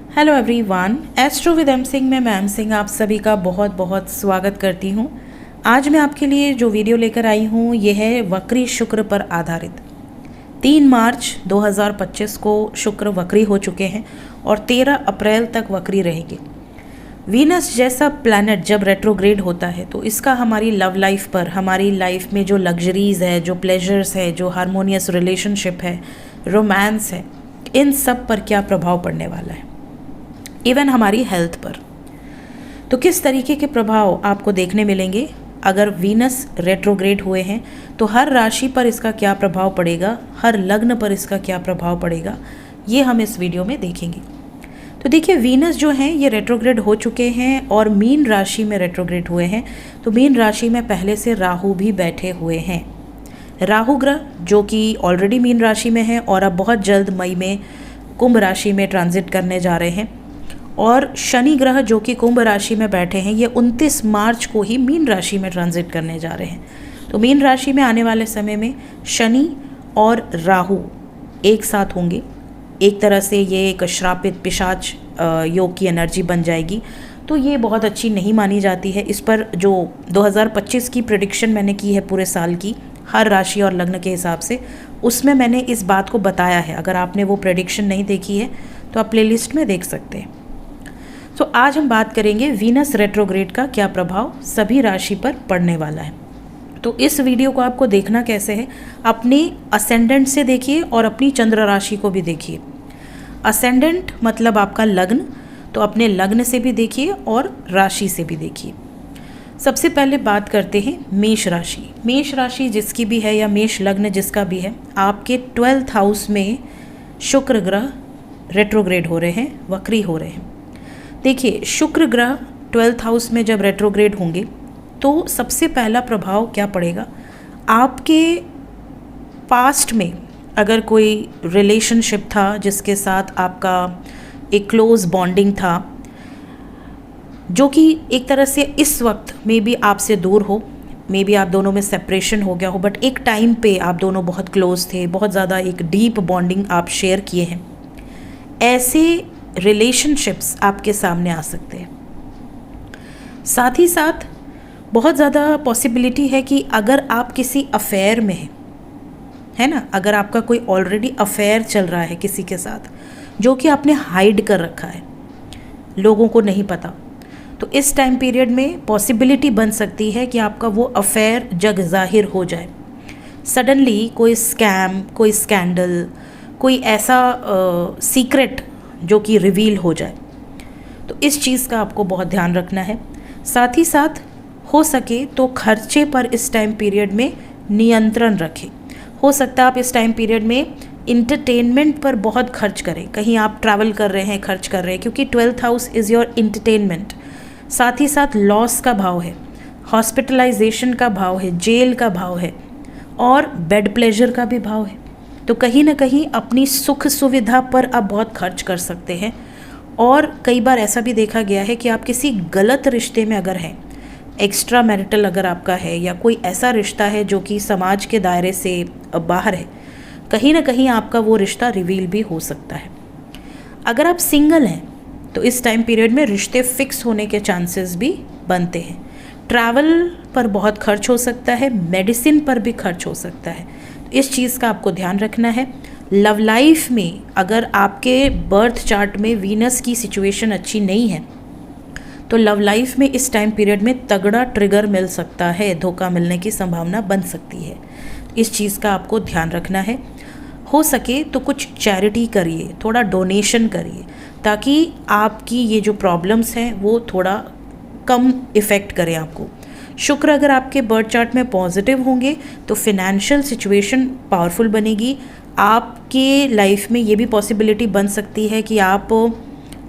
Hello everyone, astro with M Singh में मैं M Singh आप सभी का बहुत बहुत स्वागत करती हूँ। आज मैं आपके लिए जो वीडियो लेकर आई हूँ ये है वक्री शुक्र पर आधारित। 3 मार्च 2025 को शुक्र वक्री हो चुके हैं और 13 अप्रैल तक वक्री रहेंगे। वीनस जैसा प्लैनेट जब रेट्रोग्रेड होता है तो इसका हमारी लव लाइफ पर, हमारी लाइफ में जो लग्जरीज है, जो प्लेजर्स है, जो हारमोनियस रिलेशनशिप है, रोमांस है, इन सब पर क्या प्रभाव पड़ने वाला है, इवन हमारी हेल्थ पर। तो किस तरीके के प्रभाव आपको देखने मिलेंगे अगर वीनस रेट्रोग्रेड हुए हैं, तो हर राशि पर इसका क्या प्रभाव पड़ेगा, हर लग्न पर इसका क्या प्रभाव पड़ेगा, ये हम इस वीडियो में देखेंगे। तो देखिए, वीनस जो हैं ये रेट्रोग्रेड हो चुके हैं और मीन राशि में रेट्रोग्रेड हुए हैं। तो मीन राशि में पहले से राहु भी बैठे हुए हैं। राहु ग्रह जो कि ऑलरेडी मीन राशि में है और अब बहुत जल्द मई में कुंभ राशि में ट्रांजिट करने जा रहे हैं, और शनि ग्रह जो कि कुंभ राशि में बैठे हैं ये 29 मार्च को ही मीन राशि में ट्रांजिट करने जा रहे हैं। तो मीन राशि में आने वाले समय में शनि और राहु एक साथ होंगे। एक तरह से ये एक श्रापित पिशाच योग की एनर्जी बन जाएगी। तो ये बहुत अच्छी नहीं मानी जाती है। इस पर जो 2025 की प्रेडिक्शन मैंने की है पूरे साल की, हर राशि और लग्न के हिसाब से, उसमें मैंने इस बात को बताया है। अगर आपने वो प्रेडिक्शन नहीं देखी है तो आप प्लेलिस्ट में देख सकते हैं। तो आज हम बात करेंगे वीनस रेट्रोग्रेड का क्या प्रभाव सभी राशि पर पड़ने वाला है। तो इस वीडियो को आपको देखना कैसे है, अपने असेंडेंट से देखिए और अपनी चंद्र राशि को भी देखिए। असेंडेंट मतलब आपका लग्न, तो अपने लग्न से भी देखिए और राशि से भी देखिए। सबसे पहले बात करते हैं मेष राशि। मेष राशि जिसकी भी है या मेष लग्न जिसका भी है, आपके 12th हाउस में शुक्र ग्रह रेट्रोग्रेड हो रहे हैं, वक्री हो रहे हैं। देखिए, शुक्र ग्रह 12th हाउस में जब रेट्रोग्रेड होंगे तो सबसे पहला प्रभाव क्या पड़ेगा, आपके पास्ट में अगर कोई रिलेशनशिप था जिसके साथ आपका एक क्लोज बॉन्डिंग था, जो कि एक तरह से इस वक्त मे बी आपसे दूर हो, मे बी आप दोनों में सेपरेशन हो गया हो, बट एक टाइम पे आप दोनों बहुत क्लोज थे, बहुत ज़्यादा एक डीप बॉन्डिंग आप शेयर किए हैं, ऐसे रिलेशनशिप्स आपके सामने आ सकते हैं। साथ ही साथ बहुत ज़्यादा पॉसिबिलिटी है कि अगर आप किसी अफेयर में हैं, है ना, अगर आपका कोई ऑलरेडी अफेयर चल रहा है किसी के साथ जो कि आपने हाइड कर रखा है, लोगों को नहीं पता, तो इस टाइम पीरियड में पॉसिबिलिटी बन सकती है कि आपका वो अफेयर जग जाहिर हो जाए। सडनली कोई स्कैम, कोई स्कैंडल, कोई ऐसा सीक्रेट जो कि रिवील हो जाए। तो इस चीज़ का आपको बहुत ध्यान रखना है। साथ ही साथ हो सके तो खर्चे पर इस टाइम पीरियड में नियंत्रण रखें। हो सकता है आप इस टाइम पीरियड में इंटरटेनमेंट पर बहुत खर्च करें, कहीं आप ट्रैवल कर रहे हैं, खर्च कर रहे हैं, क्योंकि 12th house is your entertainment. साथ ही साथ लॉस का भाव है, हॉस्पिटलाइजेशन का भाव है, जेल का भाव है और बेड प्लेजर का भी भाव है। तो कहीं ना कहीं अपनी सुख सुविधा पर आप बहुत खर्च कर सकते हैं। और कई बार ऐसा भी देखा गया है कि आप किसी गलत रिश्ते में अगर हैं, एक्स्ट्रा मैरिटल अगर आपका है या कोई ऐसा रिश्ता है जो कि समाज के दायरे से बाहर है, कहीं ना कहीं आपका वो रिश्ता रिवील भी हो सकता है। अगर आप सिंगल हैं तो इस टाइम पीरियड में रिश्ते फिक्स होने के चांसेस भी बनते हैं। ट्रैवल पर बहुत खर्च हो सकता है, मेडिसिन पर भी खर्च हो सकता है। इस चीज़ का आपको ध्यान रखना है। लव लाइफ में अगर आपके बर्थ चार्ट में वीनस की सिचुएशन अच्छी नहीं है तो लव लाइफ में इस टाइम पीरियड में तगड़ा ट्रिगर मिल सकता है, धोखा मिलने की संभावना बन सकती है। इस चीज़ का आपको ध्यान रखना है। हो सके तो कुछ चैरिटी करिए, थोड़ा डोनेशन करिए, ताकि आपकी ये जो प्रॉब्लम्स हैं वो थोड़ा कम इफ़ेक्ट करें आपको। शुक्र अगर आपके बर्थ चार्ट में पॉजिटिव होंगे तो फिनेंशियल सिचुएशन पावरफुल बनेगी। आपके लाइफ में ये भी पॉसिबिलिटी बन सकती है कि आप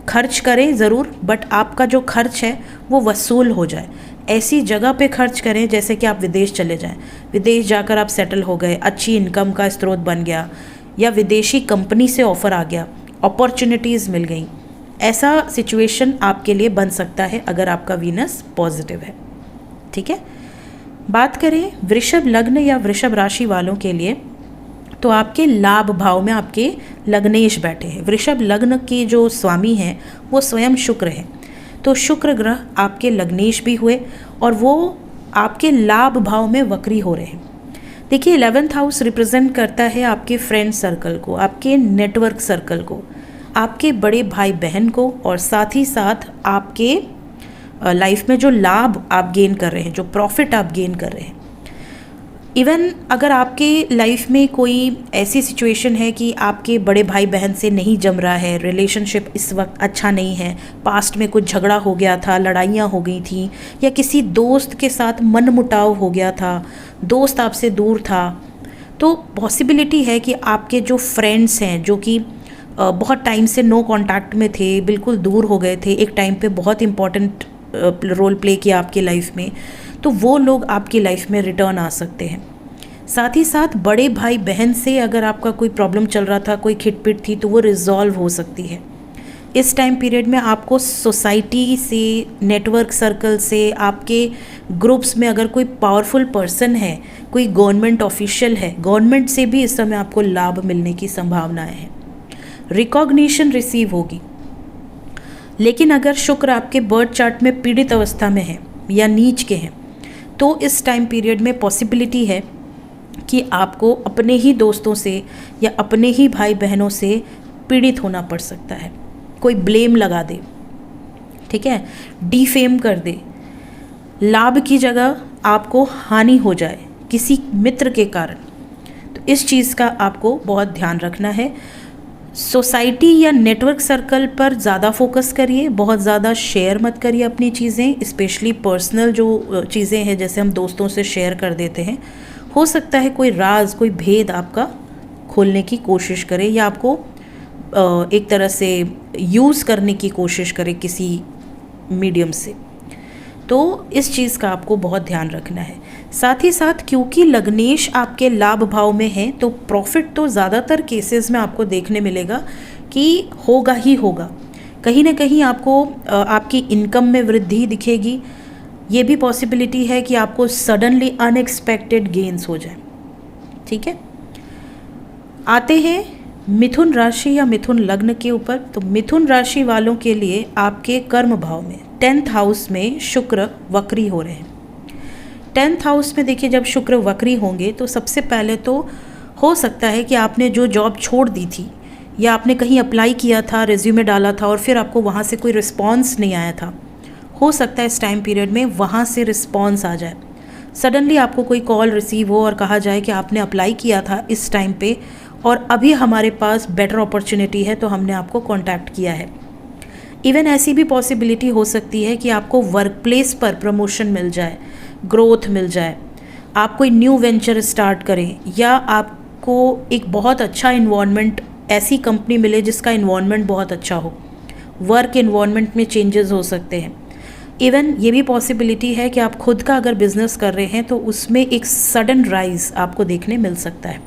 खर्च करें ज़रूर, बट आपका जो खर्च है वो वसूल हो जाए। ऐसी जगह पे खर्च करें जैसे कि आप विदेश चले जाएं, विदेश जाकर आप सेटल हो गए, अच्छी इनकम का स्रोत बन गया, या विदेशी कंपनी से ऑफ़र आ गया, अपॉर्चुनिटीज़ मिल गई। ऐसा सिचुएशन आपके लिए बन सकता है अगर आपका वीनस पॉजिटिव है। ठीक है। बात करें वृषभ लग्न या वृषभ राशि वालों के लिए, तो आपके लाभ भाव में आपके लग्नेश बैठे हैं। वृषभ लग्न के जो स्वामी हैं वो स्वयं शुक्र हैं। तो शुक्र ग्रह आपके लग्नेश भी हुए और वो आपके लाभ भाव में वक्री हो रहे हैं। देखिए 11th हाउस रिप्रेजेंट करता है आपके फ्रेंड सर्कल को, आपके नेटवर्क सर्कल को, आपके बड़े भाई बहन को, और साथ ही साथ आपके लाइफ में जो लाभ आप गेन कर रहे हैं, जो प्रॉफिट आप गेन कर रहे हैं। इवन अगर आपके लाइफ में कोई ऐसी सिचुएशन है कि आपके बड़े भाई बहन से नहीं जम रहा है, रिलेशनशिप इस वक्त अच्छा नहीं है, पास्ट में कुछ झगड़ा हो गया था, लड़ाइयाँ हो गई थी, या किसी दोस्त के साथ मनमुटाव हो गया था, दोस्त आपसे दूर था, तो पॉसिबिलिटी है कि आपके जो फ्रेंड्स हैं जो कि बहुत टाइम से नो कांटेक्ट में थे, बिल्कुल दूर हो गए थे, एक टाइम पे बहुत इम्पॉर्टेंट रोल प्ले किया आपकी लाइफ में, तो वो लोग आपकी लाइफ में रिटर्न आ सकते हैं। साथ ही साथ बड़े भाई बहन से अगर आपका कोई प्रॉब्लम चल रहा था, कोई खिटपिट थी, तो वो रिजॉल्व हो सकती है। इस टाइम पीरियड में आपको सोसाइटी से, नेटवर्क सर्कल से, आपके ग्रुप्स में अगर कोई पावरफुल पर्सन है, कोई गवर्नमेंट ऑफिशियल है, गवर्नमेंट से भी इस समय आपको लाभ मिलने की संभावनाएं हैं। रिकॉग्निशन रिसीव होगी। लेकिन अगर शुक्र आपके बर्थ चार्ट में पीड़ित अवस्था में है या नीच के हैं, तो इस टाइम पीरियड में पॉसिबिलिटी है कि आपको अपने ही दोस्तों से या अपने ही भाई बहनों से पीड़ित होना पड़ सकता है। कोई ब्लेम लगा दे, ठीक है, डिफेम कर दे, लाभ की जगह आपको हानि हो जाए किसी मित्र के कारण। तो इस चीज़ का आपको बहुत ध्यान रखना है। सोसाइटी या नेटवर्क सर्कल पर ज़्यादा फोकस करिए, बहुत ज़्यादा शेयर मत करिए अपनी चीज़ें, स्पेशली पर्सनल जो चीज़ें हैं जैसे हम दोस्तों से शेयर कर देते हैं। हो सकता है कोई राज, कोई भेद आपका खोलने की कोशिश करे या आपको एक तरह से यूज़ करने की कोशिश करे किसी मीडियम से। तो इस चीज़ का आपको बहुत ध्यान रखना है। साथ ही साथ क्योंकि लग्नेश आपके लाभ भाव में है, तो प्रॉफिट तो ज़्यादातर केसेस में आपको देखने मिलेगा कि होगा ही होगा। कहीं ना कहीं आपको आपकी इनकम में वृद्धि दिखेगी। ये भी पॉसिबिलिटी है कि आपको सडनली अनएक्सपेक्टेड गेन्स हो जाए। ठीक है, आते हैं मिथुन राशि या मिथुन लग्न के ऊपर। तो मिथुन राशि वालों के लिए आपके कर्म भाव में 10th हाउस में शुक्र वक्री हो रहे हैं। 10th हाउस में देखिए, जब शुक्र वक्री होंगे तो सबसे पहले तो हो सकता है कि आपने जो जॉब छोड़ दी थी या आपने कहीं अप्लाई किया था, रिज्यूमे डाला था और फिर आपको वहाँ से कोई रिस्पॉन्स नहीं आया था, हो सकता है इस टाइम पीरियड में वहाँ से रिस्पॉन्स आ जाए। सडनली आपको कोई कॉल रिसीव हो और कहा जाए कि आपने अप्लाई किया था इस टाइम पे और अभी हमारे पास बेटर अपॉर्चुनिटी है तो हमने आपको कांटेक्ट किया है। इवन ऐसी भी पॉसिबिलिटी हो सकती है कि आपको वर्क प्लेस पर प्रमोशन मिल जाए, ग्रोथ मिल जाए, आप कोई न्यू वेंचर स्टार्ट करें, या आपको एक बहुत अच्छा इन्वायरमेंट, ऐसी कंपनी मिले जिसका इन्वायरमेंट बहुत अच्छा हो। वर्क इन्वायरमेंट में चेंजेस हो सकते हैं। इवन ये भी पॉसिबिलिटी है कि आप खुद का अगर बिजनेस कर रहे हैं तो उसमें एक सडन राइज आपको देखने मिल सकता है।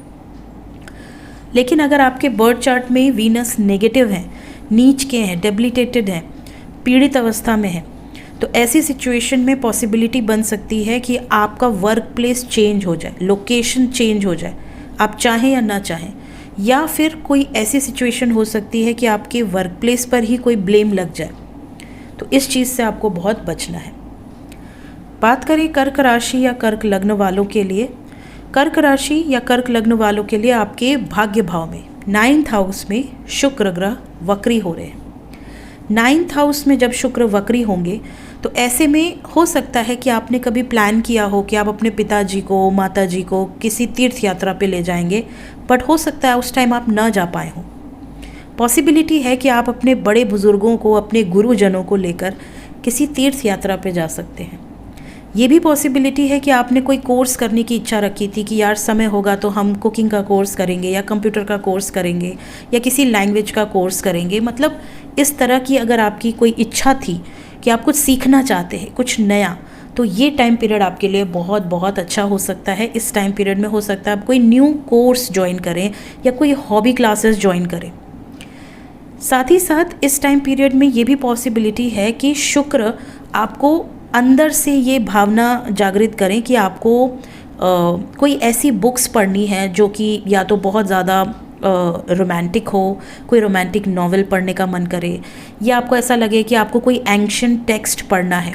लेकिन अगर आपके बर्थ चार्ट में वीनस नेगेटिव हैं, नीच के हैं, डेबिलिटेटेड हैं, पीड़ित अवस्था में है, तो ऐसी सिचुएशन में पॉसिबिलिटी बन सकती है कि आपका वर्क प्लेस चेंज हो जाए, लोकेशन चेंज हो जाए, आप चाहें या ना चाहें। या फिर कोई ऐसी सिचुएशन हो सकती है कि आपके वर्क प्लेस पर ही कोई ब्लेम लग जाए। तो इस चीज़ से आपको बहुत बचना है। बात करें कर्क राशि या कर्क लग्न वालों के लिए। कर्क राशि या कर्क लग्न वालों के लिए आपके भाग्य भाव में 9th हाउस में शुक्र ग्रह वक्री हो रहे हैं। 9th हाउस में जब शुक्र वक्री होंगे तो ऐसे में हो सकता है कि आपने कभी प्लान किया हो कि आप अपने पिताजी को, माताजी को किसी तीर्थ यात्रा पे ले जाएंगे, बट हो सकता है उस टाइम आप ना जा पाए हों। पॉसिबिलिटी है कि आप अपने बड़े बुजुर्गों को, अपने गुरुजनों को लेकर किसी तीर्थ यात्रा पे जा सकते हैं। ये भी पॉसिबिलिटी है कि आपने कोई कोर्स करने की इच्छा रखी थी कि यार समय होगा तो हम कुकिंग का कोर्स करेंगे या कंप्यूटर का कोर्स करेंगे या किसी लैंग्वेज का कोर्स करेंगे। मतलब इस तरह की अगर आपकी कोई इच्छा थी कि आप कुछ सीखना चाहते हैं, कुछ नया, तो ये टाइम पीरियड आपके लिए बहुत बहुत अच्छा हो सकता है। इस टाइम पीरियड में हो सकता है आप कोई न्यू कोर्स ज्वाइन करें या कोई हॉबी क्लासेस ज्वाइन करें। साथ ही साथ इस टाइम पीरियड में ये भी पॉसिबिलिटी है कि शुक्र आपको अंदर से ये भावना जागृत करें कि आपको कोई ऐसी बुक्स पढ़नी है जो कि या तो बहुत ज़्यादा रोमांटिक हो, कोई रोमांटिक नॉवेल पढ़ने का मन करे, या आपको ऐसा लगे कि आपको कोई एंशिएंट टेक्स्ट पढ़ना है,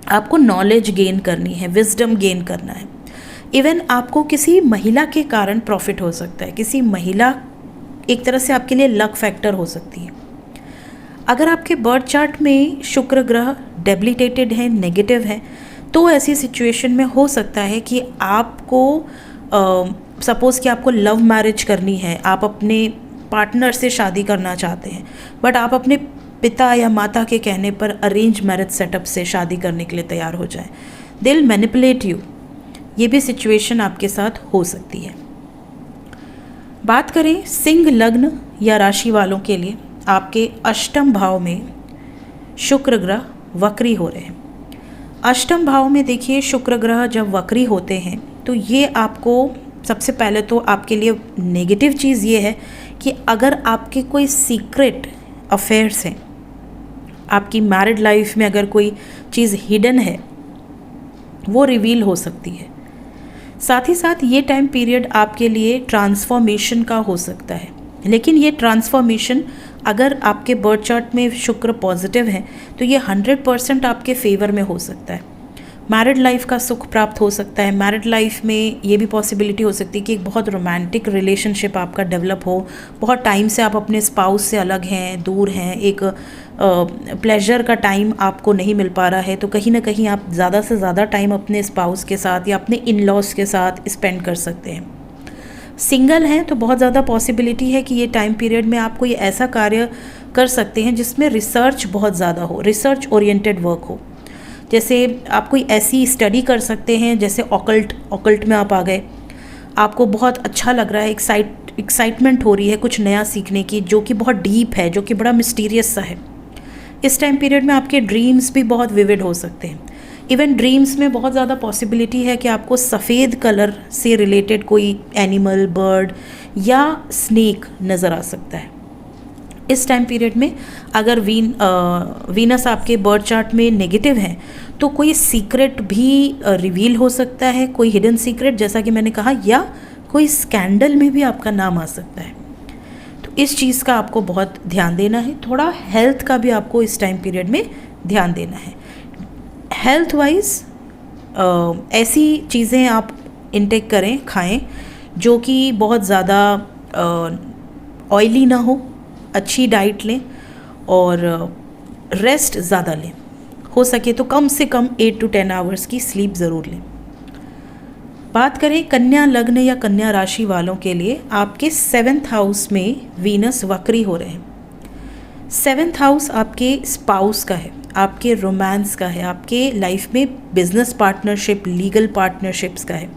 आपको नॉलेज गेन करनी है, विजडम गेन करना है। इवन आपको किसी महिला के कारण प्रॉफिट हो सकता है, किसी महिला एक तरह से आपके लिए लक फैक्टर हो सकती है। अगर आपके बर्थ चार्ट में शुक्र ग्रह डेबिलिटेटेड है, नेगेटिव है, तो ऐसी सिचुएशन में हो सकता है कि आपको सपोज़ कि आपको लव मैरिज करनी है, आप अपने पार्टनर से शादी करना चाहते हैं, बट आप अपने पिता या माता के कहने पर अरेंज मैरिज सेटअप से शादी करने के लिए तैयार हो जाएं। They will manipulate you. ये भी सिचुएशन आपके साथ हो सकती है। बात करें सिंह लग्न या राशि वालों के लिए, आपके अष्टम भाव में शुक्र ग्रह वक्री हो रहे हैं। अष्टम भाव में देखिए शुक्र ग्रह जब वक्री होते हैं तो ये आपको सबसे पहले तो आपके लिए नेगेटिव चीज़ ये है कि अगर आपके कोई सीक्रेट अफेयर्स हैं, आपकी मैरिड लाइफ में अगर कोई चीज़ हिडन है, वो रिवील हो सकती है। साथ ही साथ ये टाइम पीरियड आपके लिए ट्रांसफॉर्मेशन का हो सकता है, लेकिन ये ट्रांसफॉर्मेशन अगर आपके बर्थ चार्ट में शुक्र पॉजिटिव है तो ये 100% आपके फेवर में हो सकता है। मैरिड लाइफ का सुख प्राप्त हो सकता है। मैरिड लाइफ में ये भी पॉसिबिलिटी हो सकती है कि एक बहुत रोमांटिक रिलेशनशिप आपका डेवलप हो। बहुत टाइम से आप अपने स्पाउस से अलग हैं, दूर हैं, एक प्लेजर का टाइम आपको नहीं मिल पा रहा है, तो कहीं ना कहीं आप ज़्यादा से ज़्यादा टाइम अपने स्पाउस के साथ या अपने इन लॉज के साथ स्पेंड कर सकते हैं। सिंगल हैं तो बहुत ज़्यादा पॉसिबिलिटी है कि ये टाइम पीरियड में आप कोई ऐसा कार्य कर सकते हैं जिसमें रिसर्च बहुत ज़्यादा हो, रिसर्च ओरिएंटेड वर्क हो। जैसे आप कोई ऐसी स्टडी कर सकते हैं, जैसे ऑकल्ट में आप आ गए, आपको बहुत अच्छा लग रहा है, एक्साइटमेंट हो रही है कुछ नया सीखने की, जो कि बहुत डीप है, जो कि बड़ा मिस्टीरियस सा है। इस टाइम पीरियड में आपके ड्रीम्स भी बहुत विविड हो सकते हैं। इवन ड्रीम्स में बहुत ज़्यादा पॉसिबिलिटी है कि आपको सफ़ेद कलर से रिलेटेड कोई एनिमल, बर्ड या स्नेक नज़र आ सकता है। इस टाइम पीरियड में अगर वीनस आपके बर्थ चार्ट में नेगेटिव है तो कोई सीक्रेट भी रिवील हो सकता है, कोई हिडन सीक्रेट जैसा कि मैंने कहा, या कोई स्कैंडल में भी आपका नाम आ सकता है। तो इस चीज़ का आपको बहुत ध्यान देना है। थोड़ा हेल्थ का भी आपको इस टाइम पीरियड में ध्यान देना है। हेल्थ वाइज ऐसी चीज़ें आप इनटेक करें, खाएं जो कि बहुत ज़्यादा ऑयली ना हो, अच्छी डाइट लें और रेस्ट ज़्यादा लें। हो सके तो कम से कम 8 to 10 आवर्स की स्लीप ज़रूर लें। बात करें कन्या लग्न या कन्या राशि वालों के लिए, आपके 7th हाउस में वीनस वक्री हो रहे हैं। 7th हाउस आपके स्पाउस का है, आपके रोमांस का है, आपके लाइफ में बिजनेस पार्टनरशिप, लीगल पार्टनरशिप्स का है।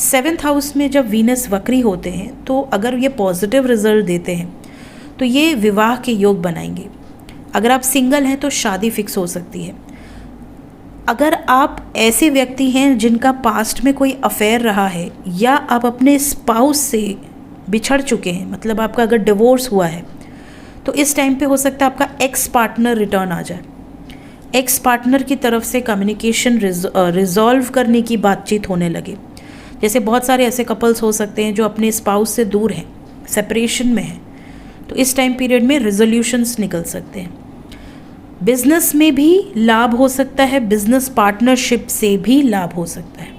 7th हाउस में जब वीनस वक्री होते हैं तो अगर ये पॉजिटिव रिजल्ट देते हैं तो ये विवाह के योग बनाएंगे। अगर आप सिंगल हैं तो शादी फिक्स हो सकती है। अगर आप ऐसे व्यक्ति हैं जिनका पास्ट में कोई अफेयर रहा है या आप अपने स्पाउस से बिछड़ चुके हैं, मतलब आपका अगर डिवोर्स हुआ है, तो इस टाइम पे हो सकता है आपका एक्स पार्टनर रिटर्न आ जाए। एक्स पार्टनर की तरफ से कम्युनिकेशन रिजॉल्व करने की बातचीत होने लगे। जैसे बहुत सारे ऐसे कपल्स हो सकते हैं जो अपने स्पाउस से दूर हैं, सेपरेशन में हैं, तो इस टाइम पीरियड में रेजोल्यूशंस निकल सकते हैं। बिजनेस में भी लाभ हो सकता है, बिजनेस पार्टनरशिप से भी लाभ हो सकता है।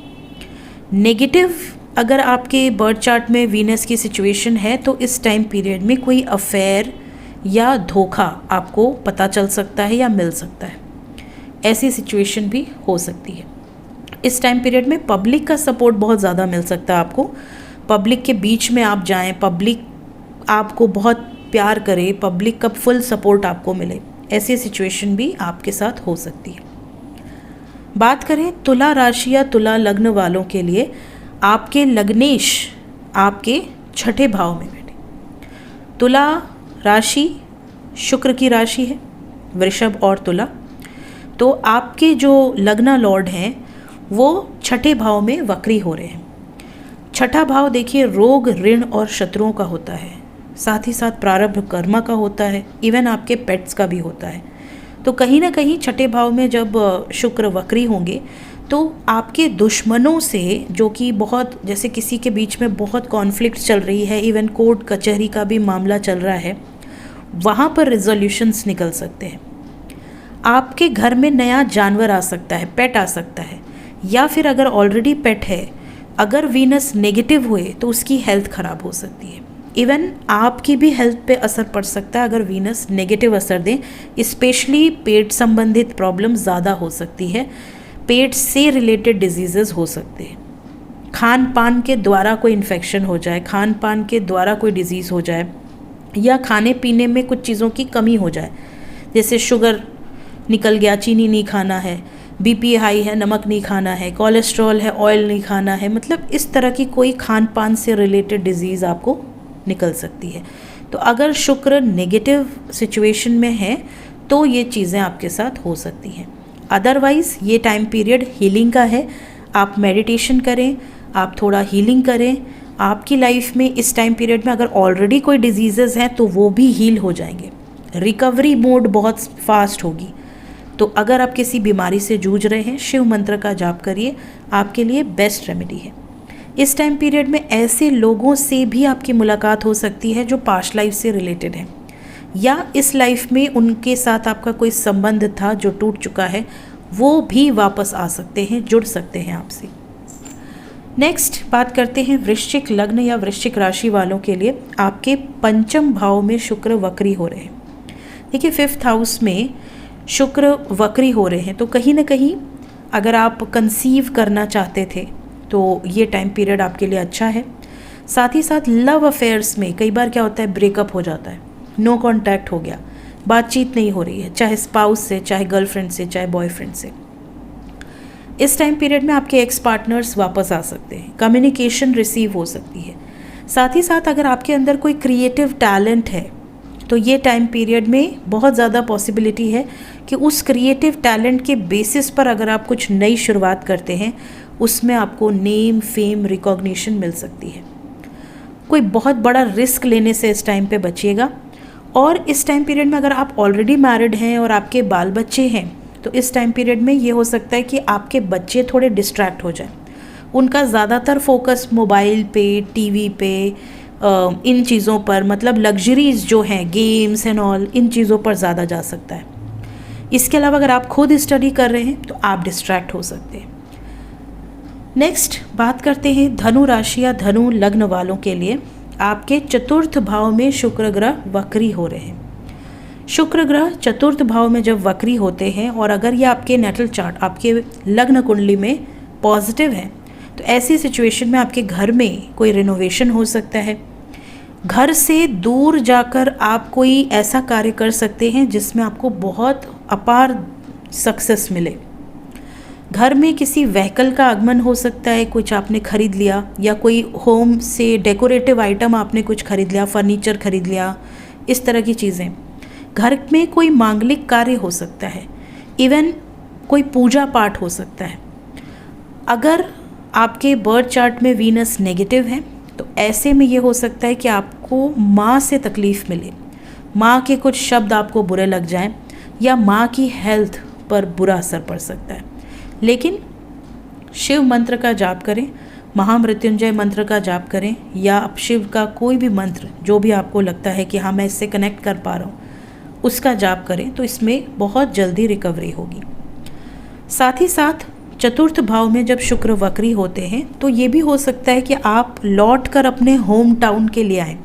नेगेटिव अगर आपके बर्थ चार्ट में वीनस की सिचुएशन है तो इस टाइम पीरियड में कोई अफेयर या धोखा आपको पता चल सकता है या मिल सकता है। ऐसी सिचुएशन भी हो सकती है। इस टाइम पीरियड में पब्लिक का सपोर्ट बहुत ज़्यादा मिल सकता है आपको। पब्लिक के बीच में आप जाएं, पब्लिक आपको बहुत प्यार करे, पब्लिक का फुल सपोर्ट आपको मिले, ऐसी सिचुएशन भी आपके साथ हो सकती है। बात करें तुला राशि या तुला लग्न वालों के लिए, आपके लग्नेश आपके 6ठे भाव में बैठे। तुला राशि शुक्र की राशि है, वृषभ और तुला। तो आपके जो लग्ना लॉर्ड हैं वो 6ठे भाव में वक्री हो रहे हैं। 6ठा भाव देखिए रोग, ऋण और शत्रुओं का होता है, साथ ही साथ प्रारब्ध कर्मा का होता है, इवन आपके पेट्स का भी होता है। तो कहीं ना कहीं 6ठे भाव में जब शुक्र वक्री होंगे तो आपके दुश्मनों से, जो कि बहुत, जैसे किसी के बीच में बहुत कॉन्फ्लिक्ट चल रही है, इवन कोर्ट कचहरी का भी मामला चल रहा है, वहाँ पर रिजोल्यूशंस निकल सकते हैं। आपके घर में नया जानवर आ सकता है, पेट आ सकता है, या फिर अगर ऑलरेडी पेट है, अगर वीनस नेगेटिव हुए तो उसकी हेल्थ ख़राब हो सकती है। इवन आपकी भी हेल्थ पे असर पड़ सकता है अगर वीनस नेगेटिव असर दें। स्पेशली पेट संबंधित प्रॉब्लम ज़्यादा हो सकती है, पेट से रिलेटेड डिजीज़ेस हो सकते हैं। खान पान के द्वारा कोई इन्फेक्शन हो जाए, खान पान के द्वारा कोई डिज़ीज़ हो जाए, या खाने पीने में कुछ चीज़ों की कमी हो जाए, जैसे शुगर निकल गया, चीनी नहीं खाना है, बीपी हाई है, नमक नहीं खाना है, कोलेस्ट्रॉल है, ऑयल नहीं खाना है, मतलब इस तरह की कोई खान पान से रिलेटेड डिजीज़ आपको निकल सकती है। तो अगर शुक्र नेगेटिव सिचुएशन में है तो ये चीज़ें आपके साथ हो सकती हैं। अदरवाइज़ ये टाइम पीरियड हीलिंग का है। आप मेडिटेशन करें, आप थोड़ा हीलिंग करें। आपकी लाइफ में इस टाइम पीरियड में अगर ऑलरेडी कोई डिजीज़ेज़ हैं तो वो भी हील हो जाएंगे, रिकवरी मोड बहुत फास्ट होगी। तो अगर आप किसी बीमारी से जूझ रहे हैं, शिव मंत्र का जाप करिए, आपके लिए बेस्ट रेमेडी है। इस टाइम पीरियड में ऐसे लोगों से भी आपकी मुलाकात हो सकती है जो पास्ट लाइफ से रिलेटेड है, या इस लाइफ में उनके साथ आपका कोई संबंध था जो टूट चुका है, वो भी वापस आ सकते हैं, जुड़ सकते हैं आपसे। नेक्स्ट बात करते हैं वृश्चिक लग्न या वृश्चिक राशि वालों के लिए। आपके पंचम भाव में शुक्र वक्री हो रहे हैं। देखिए, 5th हाउस में शुक्र वक्री हो रहे हैं, तो कहीं ना कहीं अगर आप कंसीव करना चाहते थे तो ये टाइम पीरियड आपके लिए अच्छा है। साथ ही साथ लव अफेयर्स में कई बार क्या होता है, ब्रेकअप हो जाता है, नो कांटेक्ट हो गया, बातचीत नहीं हो रही है, चाहे स्पाउस से, चाहे गर्लफ्रेंड से, चाहे बॉयफ्रेंड से। इस टाइम पीरियड में आपके एक्स पार्टनर्स वापस आ सकते हैं, कम्युनिकेशन रिसीव हो सकती है। साथ ही साथ अगर आपके अंदर कोई क्रिएटिव टैलेंट है तो ये टाइम पीरियड में बहुत ज़्यादा पॉसिबिलिटी है कि उस क्रिएटिव टैलेंट के बेसिस पर अगर आप कुछ नई शुरुआत करते हैं, उसमें आपको नेम, फेम, रिकॉग्निशन मिल सकती है। कोई बहुत बड़ा रिस्क लेने से इस टाइम पे बचिएगा। और इस टाइम पीरियड में अगर आप ऑलरेडी मैरिड हैं और आपके बाल बच्चे हैं, तो इस टाइम पीरियड में ये हो सकता है कि आपके बच्चे थोड़े डिस्ट्रैक्ट हो जाएं। उनका ज़्यादातर फोकस मोबाइल पे, टीवी पे, इन चीज़ों पर, मतलब लग्जरीज जो हैं, गेम्स एंड ऑल, इन चीज़ों पर ज़्यादा जा सकता है। इसके अलावा अगर आप खुद स्टडी कर रहे हैं तो आप डिस्ट्रैक्ट हो सकते हैं। नेक्स्ट बात करते हैं धनु राशि या धनु लग्न वालों के लिए। आपके 4th भाव में शुक्र ग्रह वक्री हो रहे हैं। शुक्र ग्रह 4th भाव में जब वक्री होते हैं और अगर ये आपके नेटल चार्ट, आपके लग्न कुंडली में पॉजिटिव है, तो ऐसी सिचुएशन में आपके घर में कोई रिनोवेशन हो सकता है। घर से दूर जाकर आप कोई ऐसा कार्य कर सकते हैं जिसमें आपको बहुत अपार सक्सेस मिले। घर में किसी व्हीकल का आगमन हो सकता है, कुछ आपने खरीद लिया, या कोई होम से डेकोरेटिव आइटम आपने कुछ खरीद लिया, फर्नीचर खरीद लिया, इस तरह की चीज़ें। घर में कोई मांगलिक कार्य हो सकता है, इवन कोई पूजा पाठ हो सकता है। अगर आपके बर्थ चार्ट में वीनस नेगेटिव है तो ऐसे में ये हो सकता है कि आपको माँ से तकलीफ़ मिले, माँ के कुछ शब्द आपको बुरे लग जाएं, या माँ की हेल्थ पर बुरा असर पड़ सकता है। लेकिन शिव मंत्र का जाप करें, महामृत्युंजय मंत्र का जाप करें, या आप शिव का कोई भी मंत्र जो भी आपको लगता है कि हाँ मैं इससे कनेक्ट कर पा रहा हूँ, उसका जाप करें, तो इसमें बहुत जल्दी रिकवरी होगी। साथ ही साथ 4th भाव में जब शुक्र वक्री होते हैं तो ये भी हो सकता है कि आप लौट कर अपने होम टाउन के लिए आएँ।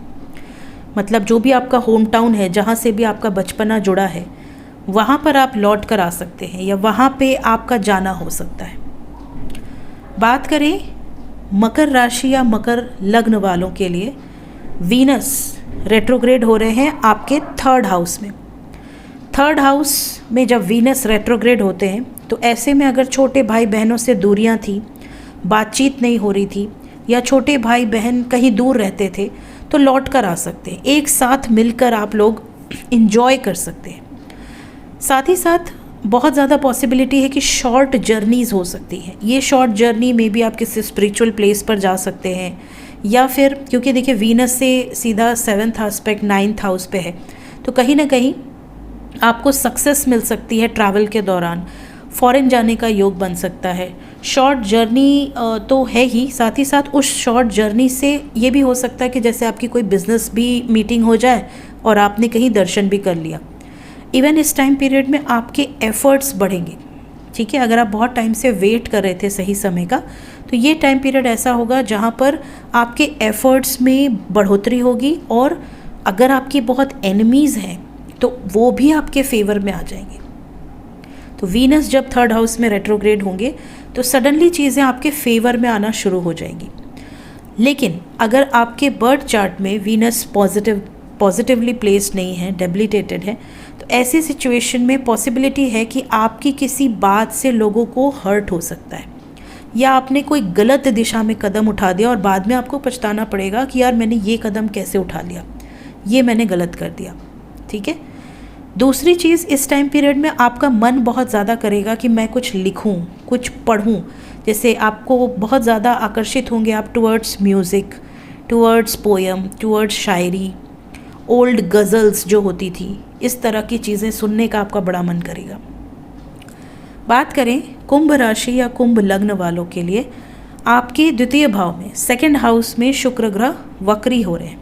मतलब जो भी आपका होम टाउन है, जहाँ से भी आपका बचपना जुड़ा है, वहाँ पर आप लौट कर आ सकते हैं, या वहाँ पे आपका जाना हो सकता है। बात करें मकर राशि या मकर लग्न वालों के लिए, वीनस रेट्रोग्रेड हो रहे हैं आपके 3rd हाउस में। 3rd हाउस में जब वीनस रेट्रोग्रेड होते हैं तो ऐसे में अगर छोटे भाई बहनों से दूरियां थी, बातचीत नहीं हो रही थी, या छोटे भाई बहन कहीं दूर रहते थे, तो लौट कर आ सकते हैं। एक साथ मिलकर आप लोग इंजॉय कर सकते हैं। साथ ही साथ बहुत ज़्यादा पॉसिबिलिटी है कि शॉर्ट जर्नीज़ हो सकती हैं। ये शॉर्ट जर्नी में भी आप किसी स्पिरिचुअल प्लेस पर जा सकते हैं, या फिर क्योंकि देखिए वीनस से सीधा 7th एस्पेक्ट 9th हाउस पे है, तो कहीं ना कहीं आपको सक्सेस मिल सकती है ट्रैवल के दौरान। फॉरेन जाने का योग बन सकता है। शॉर्ट जर्नी तो है ही, साथ ही साथ उस शॉर्ट जर्नी से ये भी हो सकता है कि जैसे आपकी कोई बिजनेस भी मीटिंग हो जाए और आपने कहीं दर्शन भी कर लिया। इवन इस टाइम पीरियड में आपके एफर्ट्स बढ़ेंगे, ठीक है। अगर आप बहुत टाइम से वेट कर रहे थे सही समय का, तो ये टाइम पीरियड ऐसा होगा जहाँ पर आपके एफर्ट्स में बढ़ोतरी होगी, और अगर आपकी बहुत एनिमीज़ हैं तो वो भी आपके फेवर में आ जाएंगे। तो वीनस जब थर्ड हाउस में रेट्रोग्रेड होंगे तो सडनली चीज़ें आपके फेवर में आना शुरू हो जाएंगी। लेकिन अगर आपके बर्थ चार्ट में वीनस पॉजिटिवली प्लेस्ड नहीं है, डेबिलिटेटेड है, तो ऐसी सिचुएशन में पॉसिबिलिटी है कि आपकी किसी बात से लोगों को हर्ट हो सकता है, या आपने कोई गलत दिशा में कदम उठा दिया और बाद में आपको पछताना पड़ेगा कि यार मैंने ये कदम कैसे उठा लिया, ये मैंने गलत कर दिया, ठीक है। दूसरी चीज़, इस टाइम पीरियड में आपका मन बहुत ज़्यादा करेगा कि मैं कुछ लिखूं, कुछ पढ़ूं। जैसे आपको बहुत ज़्यादा आकर्षित होंगे आप towards music, towards poem, towards शायरी, ओल्ड गज़ल्स जो होती थी, इस तरह की चीज़ें सुनने का आपका बड़ा मन करेगा। बात करें कुंभ राशि या कुंभ लग्न वालों के लिए, आपके द्वितीय भाव में सेकंड हाउस में शुक्र ग्रह वक्री हो रहे हैं।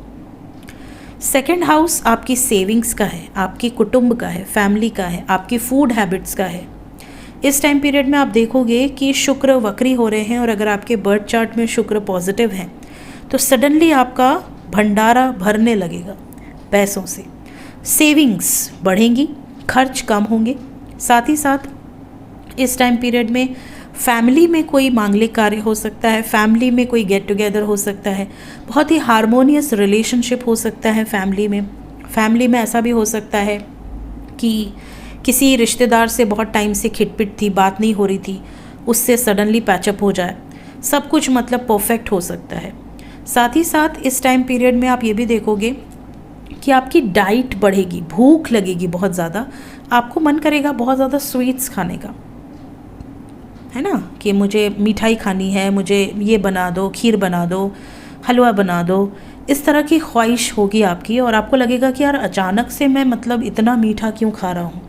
सेकंड हाउस आपकी सेविंग्स का है, आपकी कुटुंब का है, फैमिली का है, आपकी फूड हैबिट्स का है। इस टाइम पीरियड में आप देखोगे कि शुक्र वक्री हो रहे हैं, और अगर आपके बर्थ चार्ट में शुक्र पॉजिटिव है तो सडनली आपका भंडारा भरने लगेगा पैसों से, सेविंग्स बढ़ेंगी, खर्च कम होंगे। साथ ही साथ इस टाइम पीरियड में फैमिली में कोई मांगलिक कार्य हो सकता है, फैमिली में कोई गेट टुगेदर हो सकता है, बहुत ही हार्मोनियस रिलेशनशिप हो सकता है फैमिली में। फैमिली में ऐसा भी हो सकता है कि किसी रिश्तेदार से बहुत टाइम से खिटपिट थी, बात नहीं हो रही थी, उससे सडनली पैचअप हो जाए, सब कुछ मतलब परफेक्ट हो सकता है। साथ ही साथ इस टाइम पीरियड में आप ये भी देखोगे कि आपकी डाइट बढ़ेगी, भूख लगेगी बहुत ज़्यादा, आपको मन करेगा बहुत ज़्यादा स्वीट्स खाने का, है ना, कि मुझे मिठाई खानी है, मुझे ये बना दो, खीर बना दो, हलवा बना दो, इस तरह की ख्वाहिश होगी आपकी, और आपको लगेगा कि यार अचानक से मैं मतलब इतना मीठा क्यों खा रहा हूँ।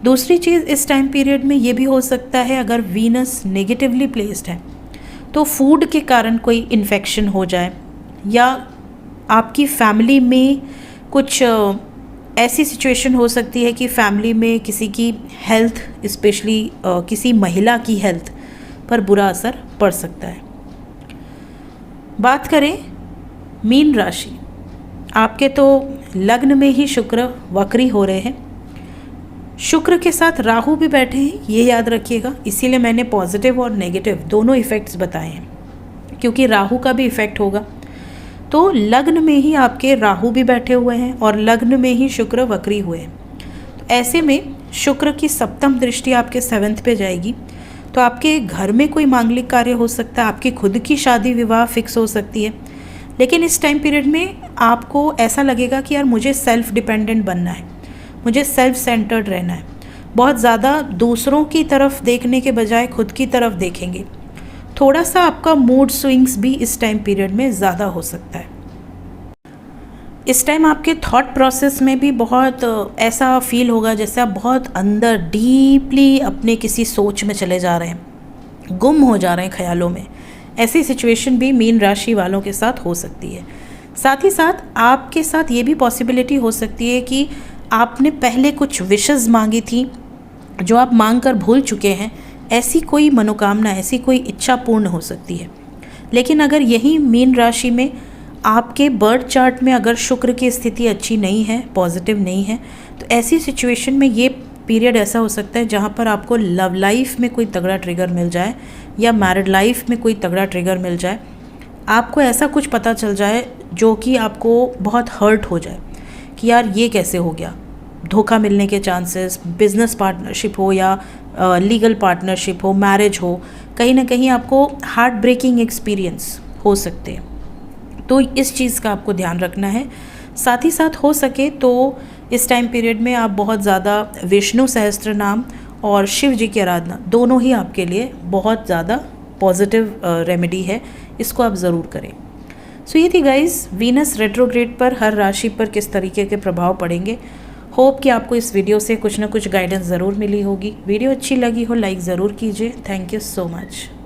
दूसरी चीज़, इस टाइम पीरियड में ये भी हो सकता है अगर वीनस नेगेटिवली प्लेस्ड है तो फूड के कारण कोई इन्फेक्शन हो जाए, या आपकी फैमिली में कुछ ऐसी सिचुएशन हो सकती है कि फैमिली में किसी की हेल्थ, स्पेशली किसी महिला की हेल्थ पर बुरा असर पड़ सकता है। बात करें मीन राशि, आपके तो लग्न में ही शुक्र वक्री हो रहे हैं, शुक्र के साथ राहु भी बैठे हैं, ये याद रखिएगा। इसीलिए मैंने पॉजिटिव और नेगेटिव दोनों इफ़ेक्ट्स बताए हैं, क्योंकि राहु का भी इफ़ेक्ट होगा। तो लग्न में ही आपके राहु भी बैठे हुए हैं और लग्न में ही शुक्र वक्री हुए हैं। तो ऐसे में शुक्र की सप्तम दृष्टि आपके 7th पे जाएगी, तो आपके घर में कोई मांगलिक कार्य हो सकता है, आपकी खुद की शादी विवाह फिक्स हो सकती है। लेकिन इस टाइम पीरियड में आपको ऐसा लगेगा कि यार मुझे सेल्फ डिपेंडेंट बनना है, मुझे सेल्फ सेंटर्ड रहना है, बहुत ज़्यादा दूसरों की तरफ देखने के बजाय खुद की तरफ देखेंगे। थोड़ा सा आपका मूड स्विंग्स भी इस टाइम पीरियड में ज़्यादा हो सकता है। इस टाइम आपके थॉट प्रोसेस में भी बहुत ऐसा फील होगा जैसे आप बहुत अंदर डीपली अपने किसी सोच में चले जा रहे हैं, गुम हो जा रहे हैं ख्यालों में। ऐसी सिचुएशन भी मीन राशि वालों के साथ हो सकती है। साथ ही साथ आपके साथ ये भी पॉसिबिलिटी हो सकती है कि आपने पहले कुछ विशेस मांगी थी जो आप मांग कर भूल चुके हैं, ऐसी कोई मनोकामना, ऐसी कोई इच्छा पूर्ण हो सकती है। लेकिन अगर यही मीन राशि में आपके बर्थ चार्ट में अगर शुक्र की स्थिति अच्छी नहीं है, पॉजिटिव नहीं है, तो ऐसी सिचुएशन में ये पीरियड ऐसा हो सकता है जहाँ पर आपको लव लाइफ में कोई तगड़ा ट्रिगर मिल जाए या मैरिड लाइफ में कोई तगड़ा ट्रिगर मिल जाए। आपको ऐसा कुछ पता चल जाए जो कि आपको बहुत हर्ट हो जाए कि यार ये कैसे हो गया। धोखा मिलने के चांसेस, बिजनेस पार्टनरशिप हो या लीगल पार्टनरशिप हो, मैरिज हो, कहीं ना कहीं आपको हार्ट ब्रेकिंग एक्सपीरियंस हो सकते हैं। तो इस चीज़ का आपको ध्यान रखना है। साथ ही साथ हो सके तो इस टाइम पीरियड में आप बहुत ज़्यादा विष्णु सहस्त्र नाम और शिव जी की आराधना, दोनों ही आपके लिए बहुत ज़्यादा पॉजिटिव रेमेडी है, इसको आप ज़रूर करें। सो ये थी गाइस वीनस रेट्रोग्रेड पर हर राशि पर किस तरीके के प्रभाव पड़ेंगे। होप कि आपको इस वीडियो से कुछ ना कुछ गाइडेंस ज़रूर मिली होगी। वीडियो अच्छी लगी हो लाइक ज़रूर कीजिए। Thank you so much.